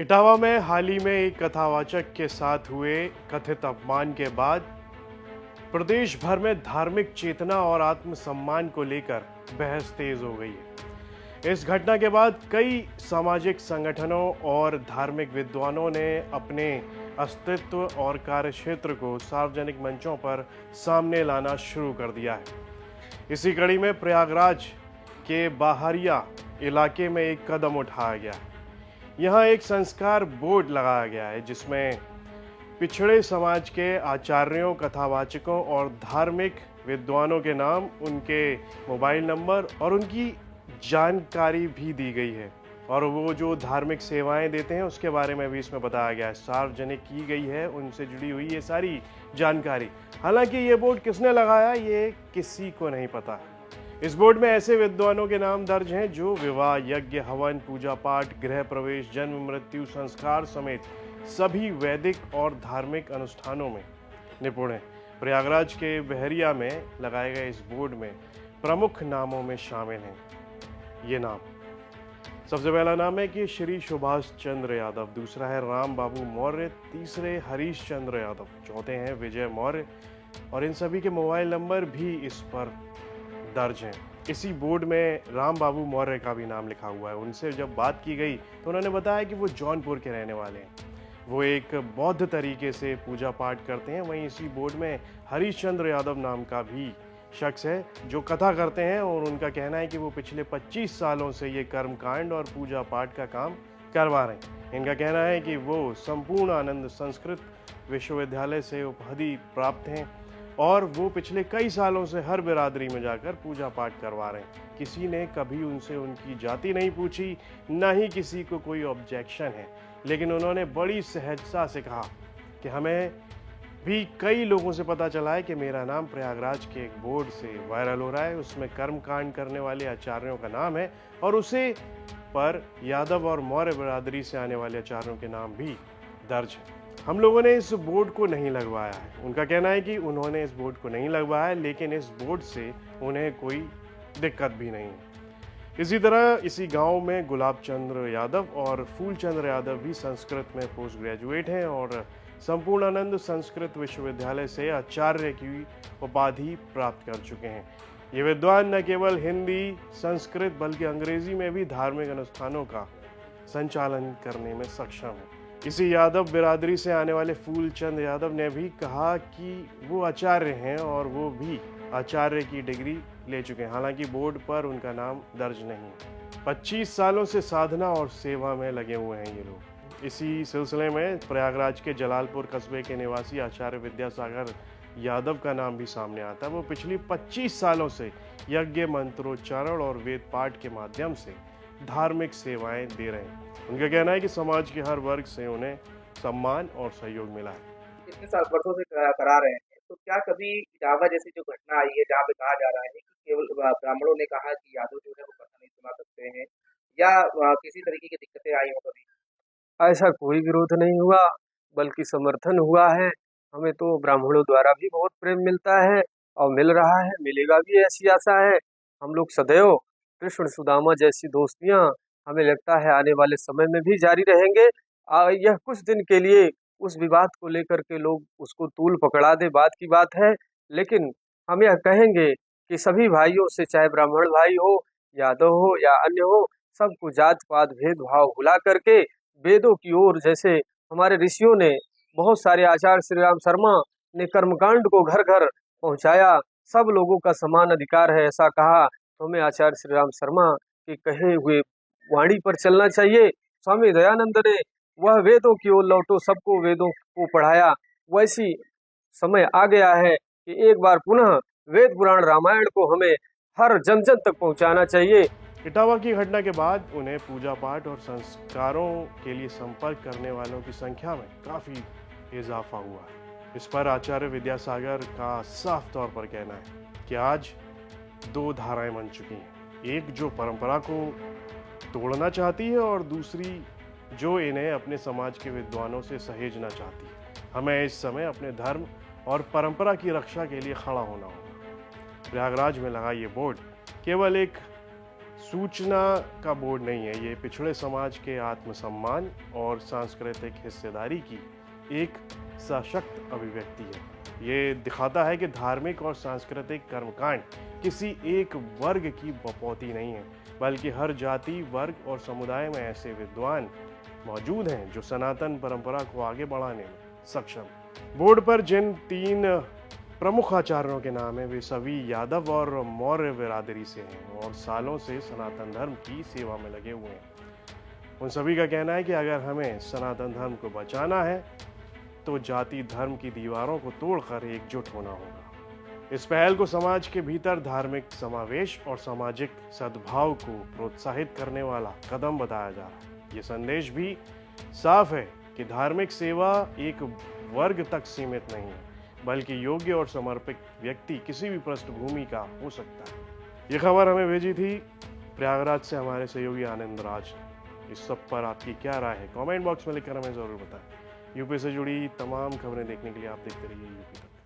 इटावा में हाल ही में एक कथावाचक के साथ हुए कथित अपमान के बाद प्रदेश भर में धार्मिक चेतना और आत्मसम्मान को लेकर बहस तेज हो गई है। इस घटना के बाद कई सामाजिक संगठनों और धार्मिक विद्वानों ने अपने अस्तित्व और कार्यक्षेत्र को सार्वजनिक मंचों पर सामने लाना शुरू कर दिया है। इसी कड़ी में प्रयागराज के बाहरिया इलाके में एक कदम उठाया गया है। यहाँ एक संस्कार बोर्ड लगाया गया है जिसमें पिछड़े समाज के आचार्यों, कथावाचकों और धार्मिक विद्वानों के नाम, उनके मोबाइल नंबर और उनकी जानकारी भी दी गई है। और वो जो धार्मिक सेवाएं देते हैं उसके बारे में भी इसमें बताया गया है, सार्वजनिक की गई है उनसे जुड़ी हुई ये सारी जानकारी। हालांकि ये बोर्ड किसने लगाया ये किसी को नहीं पता। इस बोर्ड में ऐसे विद्वानों के नाम दर्ज हैं जो विवाह, यज्ञ, हवन, पूजा पाठ, गृह प्रवेश, जन्म, मृत्यु, संस्कार समेत सभी वैदिक और धार्मिक अनुष्ठानों में निपुण हैं। प्रयागराज के बहरिया में लगाए गए इस बोर्ड में प्रमुख नामों में शामिल हैं ये नाम। सबसे पहला नाम है कि श्री सुभाष चंद्र यादव, दूसरा है राम बाबू मौर्य, तीसरे हरीश चंद्र यादव, चौथे हैं विजय मौर्य और इन सभी के मोबाइल नंबर भी इस पर दर्ज हैं। इसी बोर्ड में राम बाबू मौर्य का भी नाम लिखा हुआ है। उनसे जब बात की गई तो उन्होंने बताया कि वो जौनपुर के रहने वाले हैं। वो एक बौद्ध तरीके से पूजा पाठ करते हैं। वहीं इसी बोर्ड में हरीश चंद्र यादव नाम का भी शख्स है जो कथा करते हैं और उनका कहना है कि वो पिछले 25 सालों से ये कर्मकांड और पूजा पाठ का काम करवा रहे हैं। इनका कहना है कि वो संपूर्ण आनंद संस्कृत विश्वविद्यालय से उपाधि प्राप्त हैं और वो पिछले कई सालों से हर बिरादरी में जाकर पूजा पाठ करवा रहे हैं। किसी ने कभी उनसे उनकी जाति नहीं पूछी, ना ही किसी को कोई ऑब्जेक्शन है, लेकिन उन्होंने बड़ी सहजता से कहा कि हमें भी कई लोगों से पता चला है कि मेरा नाम प्रयागराज के एक बोर्ड से वायरल हो रहा है, उसमें कर्मकांड करने वाले आचार्यों का नाम है और उसे पर यादव और मौर्य बिरादरी से आने वाले आचार्यों के नाम भी दर्ज है। हम लोगों ने इस बोर्ड को नहीं लगवाया है। उनका कहना है कि उन्होंने इस बोर्ड को नहीं लगवाया है, लेकिन इस बोर्ड से उन्हें कोई दिक्कत भी नहीं है। इसी तरह इसी गांव में गुलाब चंद्र यादव और फूल चंद्र यादव भी संस्कृत में पोस्ट ग्रेजुएट हैं और संपूर्णानंद संस्कृत विश्वविद्यालय से आचार्य की उपाधि प्राप्त कर चुके हैं। ये विद्वान न केवल हिंदी, संस्कृत बल्कि अंग्रेजी में भी धार्मिक अनुष्ठानों का संचालन करने में सक्षम है। इसी यादव बिरादरी से आने वाले फूलचंद यादव ने भी कहा कि वो आचार्य हैं और वो भी आचार्य की डिग्री ले चुके हैं। हालांकि बोर्ड पर उनका नाम दर्ज नहीं है। 25 सालों से साधना और सेवा में लगे हुए हैं ये लोग। इसी सिलसिले में प्रयागराज के जलालपुर कस्बे के निवासी आचार्य विद्यासागर यादव का नाम भी सामने आता है। वो पिछली 25 सालों से यज्ञ, मंत्रोच्चारण और वेद पाठ के माध्यम से धार्मिक सेवाएं दे रहे हैं। उनका कहना है कि समाज के हर वर्ग से उन्हें सम्मान और सहयोग मिला है। इतने साल वर्षों से करा रहे हैं, तो क्या कभी इटावा जैसी जो घटना आई है जहाँ पे कहा जा रहा है कि केवल ब्राह्मणों ने कहा कि यादव जो है वो कथा नहीं सुना सकते हैं, या किसी तरीके की दिक्कतें आई हो कभी? ऐसा कोई विरोध नहीं हुआ, बल्कि समर्थन हुआ है। हमें तो ब्राह्मणों द्वारा भी बहुत प्रेम मिलता है और मिल रहा है, मिलेगा भी, ऐसी आशा है। हम लोग सदैव कृष्ण सुदामा जैसी दोस्तियां हमें लगता है आने वाले समय में भी जारी रहेंगे। यह कुछ दिन के लिए उस विवाद को लेकर के लोग उसको तूल पकड़ा दे, बात की बात है। लेकिन हम यह कहेंगे कि सभी भाइयों से, चाहे ब्राह्मण भाई हो, यादव हो या अन्य हो, सबको जात पात भेदभाव भुला करके वेदों की ओर, जैसे हमारे ऋषियों ने, बहुत सारे आचार्य श्री राम शर्मा ने कर्मकांड को घर घर पहुंचाया, सब लोगों का समान अधिकार है ऐसा कहा, तो हमें आचार्य श्री राम शर्मा के कहे हुए वाणी पर चलना चाहिए। स्वामी दयानंद ने वह वेदों की ओर लौटो, सबको वेदों को पढ़ाया। वैसी समय आ गया है कि एक बार पुनः वेद पुराण रामायण को हमें हर जन जन तक पहुंचाना चाहिए। इटावा की घटना के बाद उन्हें पूजा पाठ और संस्कारों के लिए संपर्क करने वालों की संख्या में काफी इजाफा हुआ है। इस पर आचार्य विद्यासागर का साफ तौर पर कहना है कि आज दो धाराएं बन चुकी हैं, एक जो परंपरा को तोड़ना चाहती है और दूसरी जो इन्हें अपने समाज के विद्वानों से सहेजना चाहती है। हमें इस समय अपने धर्म और परंपरा की रक्षा के लिए खड़ा होना होगा। प्रयागराज में लगा ये बोर्ड केवल एक सूचना का बोर्ड नहीं है, ये पिछड़े समाज के आत्मसम्मान और सांस्कृतिक हिस्सेदारी की एक सशक्त अभिव्यक्ति है। ये दिखाता है कि धार्मिक और सांस्कृतिक कर्मकांड किसी एक वर्ग की बपौती नहीं है, बल्कि हर जाति, वर्ग और समुदाय में ऐसे विद्वान मौजूद हैं जो सनातन परंपरा को आगे बढ़ाने में सक्षम हैं। बोर्ड पर जिन 3 प्रमुख आचार्यों के नाम हैं वे सभी यादव और मौर्य बिरादरी से हैं और सालों से सनातन धर्म की सेवा में लगे हुए हैं। उन सभी का कहना है कि अगर हमें सनातन धर्म को बचाना है तो जाति धर्म की दीवारों को तोड़कर एकजुट होना होगा। इस पहल को समाज के भीतर धार्मिक समावेश और सामाजिक सद्भाव को प्रोत्साहित करने वाला कदम बताया जा रहा है। ये संदेश भी साफ है कि धार्मिक सेवा एक वर्ग तक सीमित नहीं है, बल्कि योग्य और समर्पित व्यक्ति किसी भी पृष्ठभूमि का हो सकता है। ये खबर हमें भेजी थी प्रयागराज से हमारे सहयोगी आनंद राज। इस सब पर आपकी क्या राय है? कमेंट बॉक्स में लिखकर हमें जरूर बताएं। यूपी से जुड़ी तमाम खबरें देखने के लिए आप देखते रहिए यूपी तक।